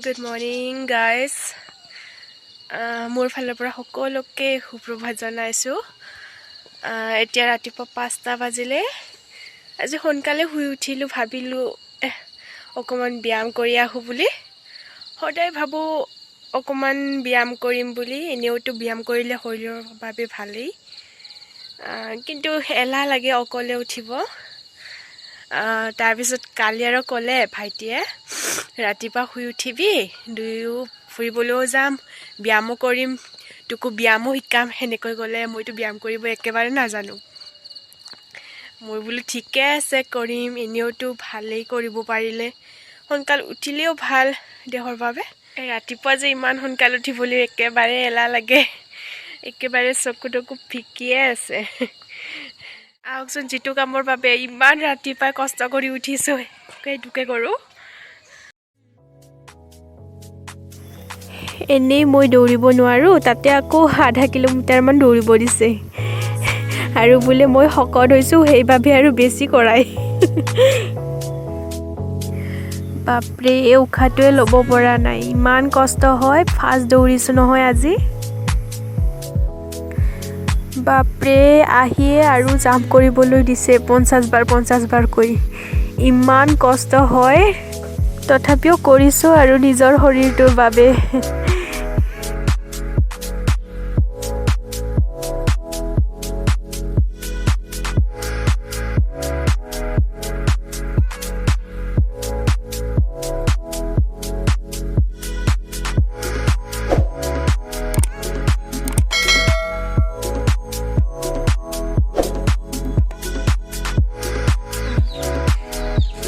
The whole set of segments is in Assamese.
Good morning guys. মোৰ ফালৰ পৰা সকলোকে সুপ্ৰভাত জনাইছো। এতিয়া ৰাতিপুৱা 5টা বাজিলে। আজি সোনকালে শুই উঠিলো, ভাবিলো অকমান ব্যায়াম কৰি আহো বুলি। সদায় ভাবো অকমান ব্যায়াম কৰিম বুলি, এনেওতো ব্যায়াম কৰিলে শৰীৰৰ বাবে ভালেই। কিন্তু এলাহ লাগে অকলে উঠিব। তাৰপিছত কালি আৰু ক'লে ভাইটিয়ে, ৰাতিপুৱা শুই উঠিবি, দুয়ো ফুৰিবলৈও যাম, ব্যায়ামো কৰিম, তোকো ব্যায়ামো শিকাম। সেনেকৈ ক'লে। মইতো ব্যায়াম কৰিব একেবাৰে নাজানো। মই বোলো ঠিকে আছে, কৰিম, এনেওতো ভালেই কৰিব পাৰিলে। সোনকাল উঠিলেও ভাল দেহৰ বাবে। ৰাতিপুৱা যে ইমান সোনকাল উঠিবলৈ একেবাৰে এলাহ লাগে, একেবাৰে চকু তকু ফিকিয়ে আছে। আহকচোন, যিটো কামৰ বাবে ইমান ৰাতিপুৱাই কষ্ট কৰি উঠিছোঁ সেইটোকে কৰোঁ। এনেই মই দৌৰিব নোৱাৰোঁ, তাতে আকৌ আধা কিলোমিটাৰমান দৌৰিব দিছে। আৰু বোলে মই শকত হৈছোঁ, সেইবাবে আৰু বেছি কৰাই। বাপৰে, এই উশাহটোৱে ল'ব পৰা নাই, ইমান কষ্ট হয়। ফাৰ্ষ্ট দৌৰিছোঁ নহয় আজি। বাপৰে, আহিয়ে আৰু জাম্প কৰিবলৈ দিছে 50 বাৰকৈ। ইমান কষ্ট হয়, তথাপিও কৰিছোঁ আৰু নিজৰ শৰীৰটোৰ বাবে।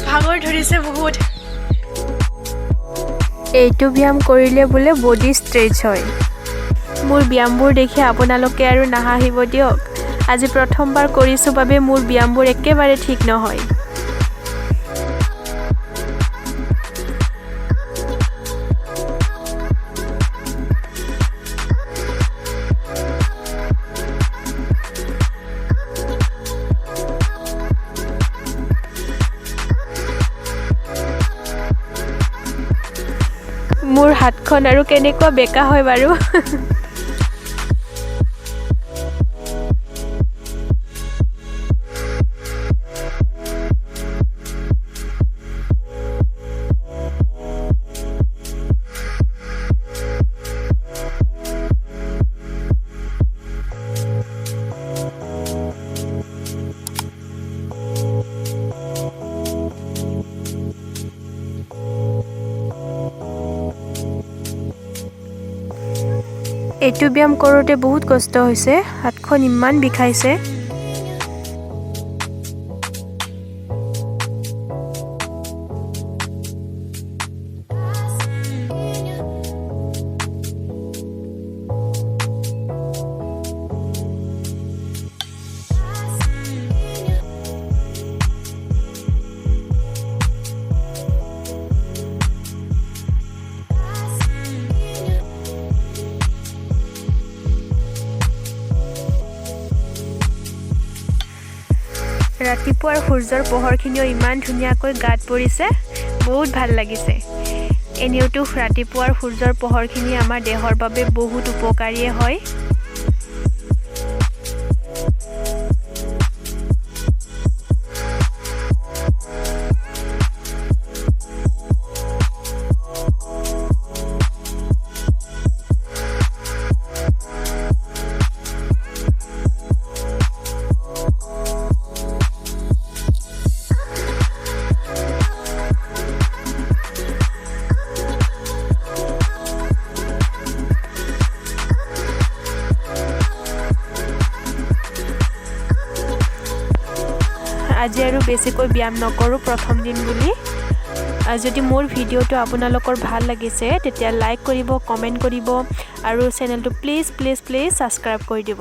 ভাগৰ ধৰিছে বহুত। এইটো ব্যায়াম কৰিলে বোলে বডি ষ্ট্ৰেচ হয়। মোৰ ব্যায়ামবোৰ দেখি আপোনালোকে আৰু নাহাঁহিব দিয়ক। আজি প্ৰথমবাৰ কৰিছোঁ বাবে মোৰ ব্যায়ামবোৰ একেবাৰে ঠিক নহয়। মোৰ হাতখন আৰু কেনেকুৱা বেকা হয় বাৰু। এইটো ব্যায়াম কৰোঁতে বহুত কষ্ট হৈছে, হাতখন ইমান বিষাইছে। ৰাতিপুৱাৰ সূৰ্যৰ পোহৰখিনিও ইমান ধুনীয়াকৈ গাত পৰিছে, বহুত ভাল লাগিছে। এনেওতো ৰাতিপুৱাৰ সূৰ্যৰ পোহৰখিনি আমাৰ দেহৰ বাবে বহুত উপকাৰীয়ে হয়। আজি আৰু বেছিকৈ ব্যায়াম নকৰোঁ, প্ৰথম দিন বুলি। যদি মোৰ ভিডিঅ'টো আপোনালোকৰ ভাল লাগিছে তেতিয়া লাইক কৰিব, কমেণ্ট কৰিব আৰু চেনেলটো প্লিজ ছাবস্ক্ৰাইব কৰি দিব।